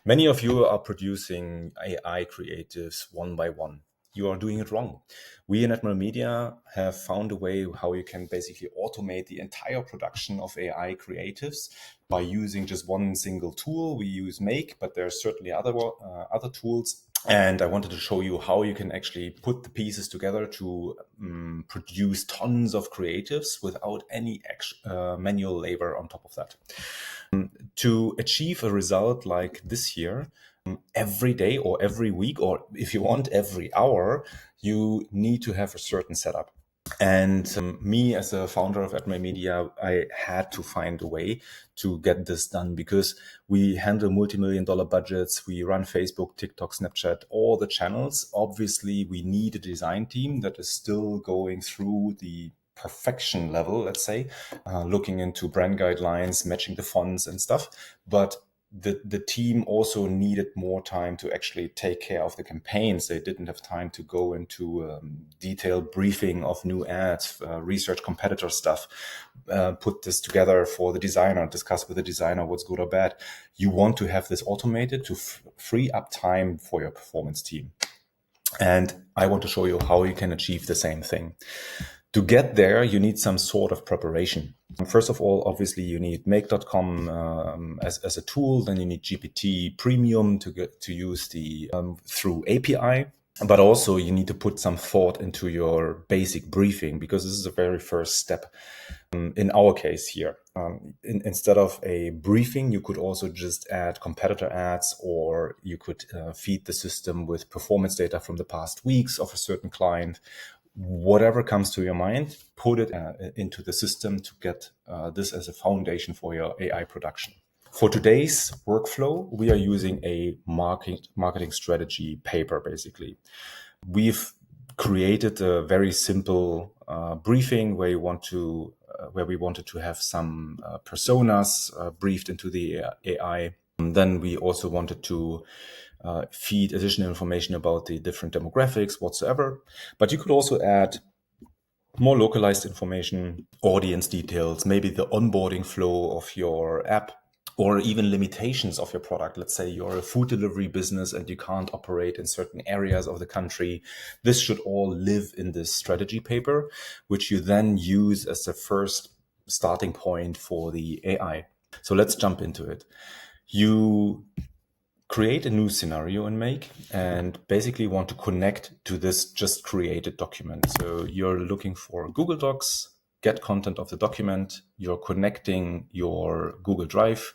Many of you are producing AI creatives one by one. You are doing it wrong. We in Admiral Media have found a way how you can basically automate the entire production of AI creatives by using just one single tool. We use Make, but there are certainly other tools. And I wanted to show you how you can actually put the pieces together to produce tons of creatives without any manual labor on top of that. To achieve a result like this here, every day or every week, or if you want, every hour, you need to have a certain setup. And me, as a founder of Admiral Media, I had to find a way to get this done because we handle multi-million-dollar budgets. We run Facebook, TikTok, Snapchat, all the channels. Obviously, we need a design team that is still going through the perfection level, let's say, looking into brand guidelines, matching the fonts and stuff. But the team also needed more time to actually take care of the campaigns. They didn't have time to go into detailed briefing of new ads, research competitor stuff, put this together for the designer, discuss with the designer what's good or bad. You want to have this automated to free up time for your performance team. And I want to show you how you can achieve the same thing. To get there, you need some sort of preparation. First of all, obviously, you need make.com as a tool. Then you need GPT Premium to use the through API. But also, you need to put some thought into your basic briefing because this is the very first step. In our case here, instead of a briefing, you could also just add competitor ads, or you could feed the system with performance data from the past weeks of a certain client. Whatever comes to your mind, put it into the system to get this as a foundation for your AI production. For today's workflow, we are using a marketing strategy paper, basically. We've created a very simple briefing where we wanted to have some personas briefed into the AI. And then we also wanted to feed additional information about the different demographics whatsoever. But you could also add more localized information, audience details, maybe the onboarding flow of your app, or even limitations of your product. Let's say you're a food delivery business and you can't operate in certain areas of the country. This should all live in this strategy paper, which you then use as the first starting point for the AI. So let's jump into it. You create a new scenario in Make and basically want to connect to this just created document. So you're looking for Google Docs, get content of the document, you're connecting your Google Drive,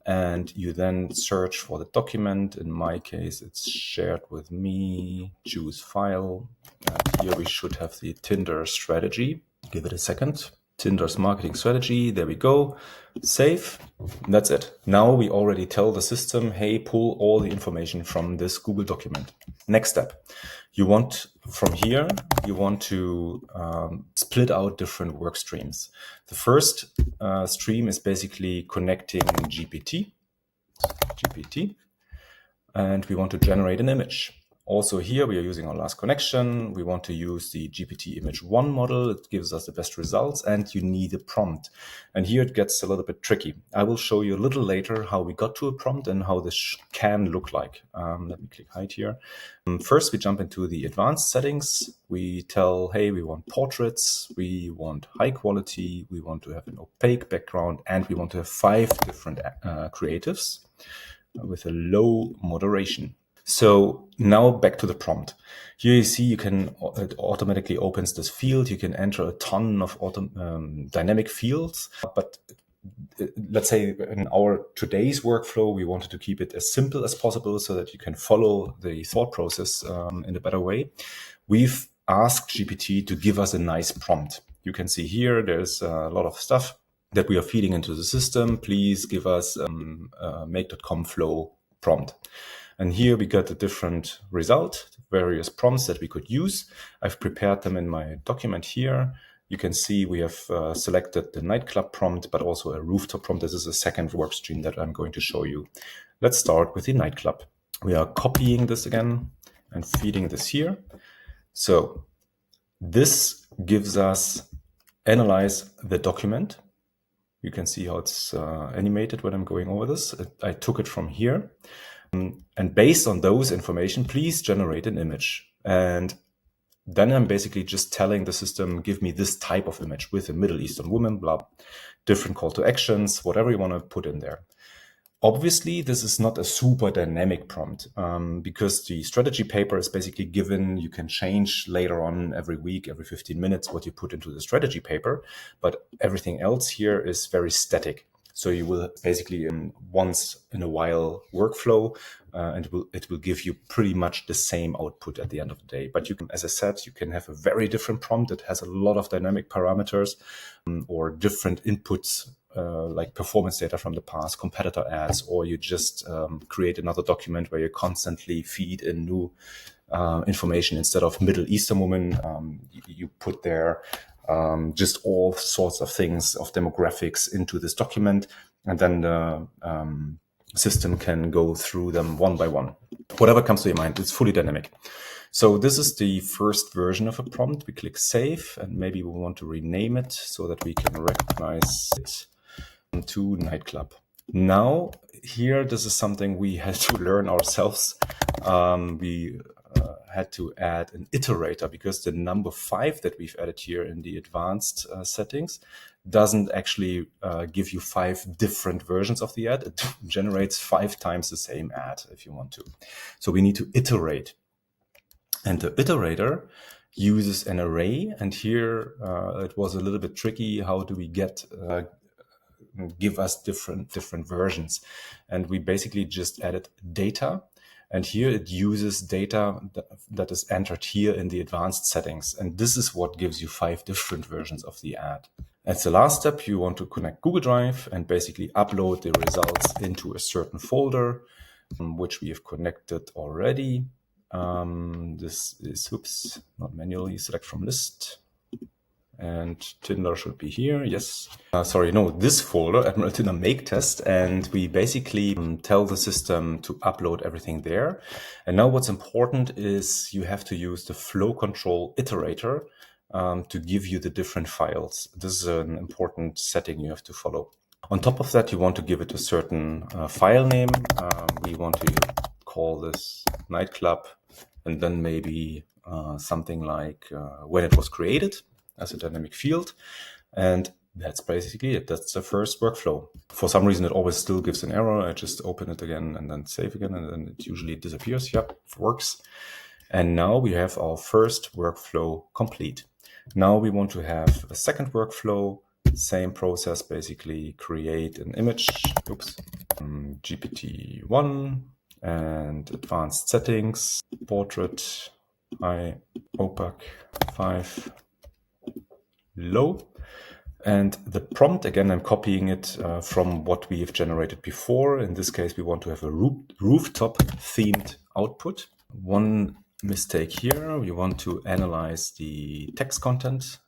and you then search for the document. In my case, it's shared with me, choose file. And here we should have the Tinder strategy. Give it a second. Tinder's marketing strategy. There we go. Save. That's it. Now we already tell the system, hey, pull all the information from this Google document. Next step. You want to split out different work streams. The first stream is basically connecting GPT, and we want to generate an image. Also here, we are using our last connection. We want to use the GPT image 1 model. It gives us the best results, and you need a prompt. And here it gets a little bit tricky. I will show you a little later how we got to a prompt and how this can look like. Let me click hide here. First, we jump into the advanced settings. We tell, hey, we want portraits, we want high quality, we want to have an opaque background, and we want to have 5 different creatives with a low moderation. So now back to the prompt. Here you see it automatically opens this field. You can enter a ton of dynamic fields, but let's say in our today's workflow, we wanted to keep it as simple as possible so that you can follow the thought process in a better way. We've asked GPT to give us a nice prompt. You can see here, there's a lot of stuff that we are feeding into the system. Please give us make.com flow prompt. And here we got a different result, various prompts that we could use. I've prepared them in my document here. You can see we have selected the nightclub prompt, but also a rooftop prompt. This is a second work stream that I'm going to show you. Let's start with the nightclub. We are copying this again and feeding this here. So this gives us analyze the document. You can see how it's animated when I'm going over this. I took it from here. And based on those information, please generate an image. And then I'm basically just telling the system, give me this type of image with a Middle Eastern woman, blah, different call to actions, whatever you want to put in there. Obviously, this is not a super dynamic prompt because the strategy paper is basically given. You can change later on every week, every 15 minutes, what you put into the strategy paper. But everything else here is very static. So you will basically once in a while workflow, and it will give you pretty much the same output at the end of the day. But you can, as I said, you can have a very different prompt that has a lot of dynamic parameters or different inputs. Like performance data from the past, competitor ads, or you just create another document where you constantly feed in new information. Instead of Middle Eastern woman, you put there just all sorts of things of demographics into this document, and then the system can go through them one by one. Whatever comes to your mind, it's fully dynamic. So this is the first version of a prompt. We click save, and maybe we want to rename it so that we can recognize it to nightclub. Now here, this is something we had to learn ourselves. We had to add an iterator because the number 5 that we've added here in the advanced settings doesn't actually give you 5 different versions of the ad. It generates 5 times the same ad if you want to. So we need to iterate. And the iterator uses an array. And here it was a little bit tricky. How do we give us different versions? And we basically just added data. And here it uses data that is entered here in the advanced settings. And this is what gives you 5 different versions of the ad. As the last step, you want to connect Google Drive and basically upload the results into a certain folder, which we have connected already. This is, not manually, select from list. And Tinder should be here, yes. This folder, Admiral Tinder make test, and we basically tell the system to upload everything there. And now what's important is you have to use the flow control iterator to give you the different files. This is an important setting you have to follow. On top of that, you want to give it a certain file name. We want to call this nightclub, and then maybe something like when it was created as a dynamic field. And that's basically it. That's the first workflow. For some reason, it always still gives an error. I just open it again and then save again, and then it usually disappears. Yep, it works. And now we have our first workflow complete. Now we want to have a second workflow, same process, basically create an image, GPT-1 and advanced settings, portrait, high, opaque, 5, low. And the prompt, again, I'm copying it from what we have generated before. In this case, we want to have a rooftop themed output. One mistake here, we want to analyze the text content.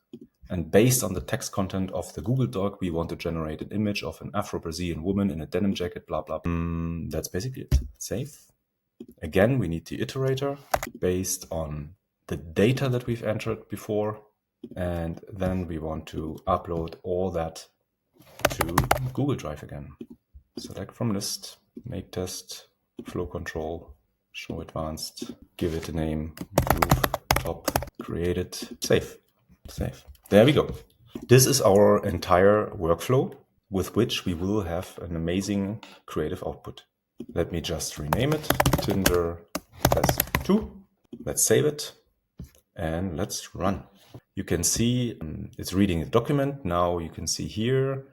And based on the text content of the Google Doc, we want to generate an image of an Afro-Brazilian woman in a denim jacket, blah, blah. That's basically it. Save. Again, we need the iterator based on the data that we've entered before. And then we want to upload all that to Google Drive again. Select from list, make test, flow control, show advanced, give it a name, rooftop, create it, save. There we go. This is our entire workflow with which we will have an amazing creative output. Let me just rename it, Tinder Test 2. Let's save it and let's run. You can see it's reading the document. Now you can see here,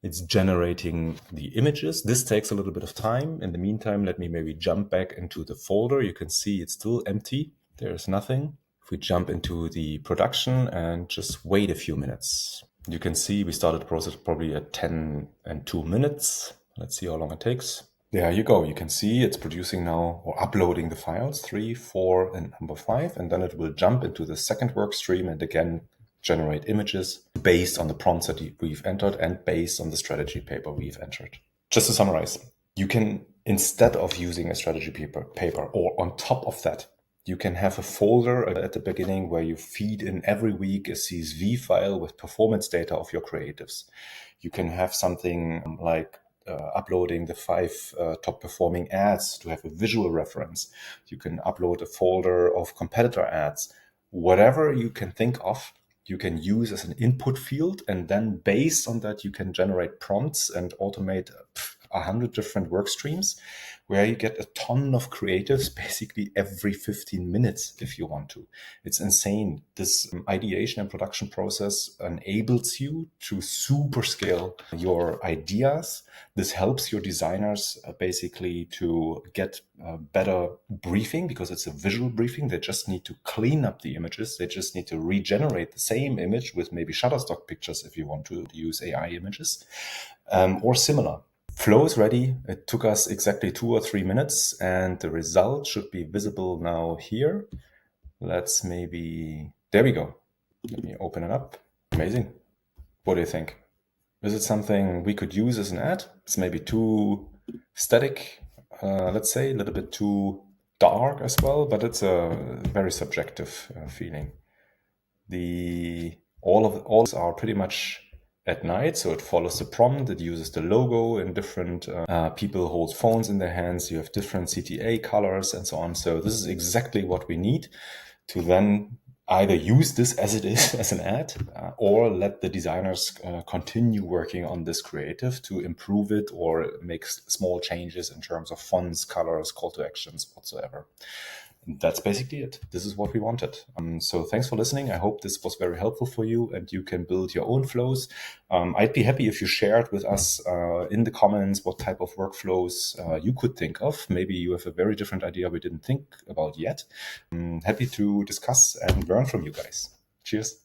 it's generating the images. This takes a little bit of time. In the meantime, let me maybe jump back into the folder. You can see it's still empty. There's nothing. If we jump into the production and just wait a few minutes, you can see we started the process probably at 10 and 2 minutes. Let's see how long it takes. There you go. You can see it's producing now or uploading the files 3, 4, and number 5. And then it will jump into the second work stream and again generate images based on the prompts that we've entered and based on the strategy paper we've entered. Just to summarize, you can, instead of using a strategy paper or on top of that, you can have a folder at the beginning where you feed in every week a CSV file with performance data of your creatives. You can have something like uploading the 5 top performing ads to have a visual reference. You can upload a folder of competitor ads. Whatever you can think of, you can use as an input field, and then based on that, you can generate prompts and automate 100 different work streams where you get a ton of creatives basically every 15 minutes if you want to. It's insane. This ideation and production process enables you to super scale your ideas. This helps your designers basically to get better briefing because it's a visual briefing. They just need to clean up the images. They just need to regenerate the same image with maybe Shutterstock pictures if you want to use AI images or similar. Flow is ready. It took us exactly 2 or 3 minutes, and the result should be visible now here. Let's maybe, there we go. Let me open it up. Amazing. What do you think? Is it something we could use as an ad? It's maybe too static, let's say, a little bit too dark as well, but it's a very subjective feeling. All are pretty much at night, so it follows the prompt. It uses the logo in different people hold phones in their hands. You have different CTA colors and so on. So this is exactly what we need to then either use this as it is as an ad or let the designers continue working on this creative to improve it or make small changes in terms of fonts, colors, call to actions, whatsoever. That's basically it. This is what we wanted. So thanks for listening. I hope this was very helpful for you and you can build your own flows. I'd be happy if you shared with us in the comments what type of workflows you could think of. Maybe you have a very different idea we didn't think about yet. Happy to discuss and learn from you guys. Cheers.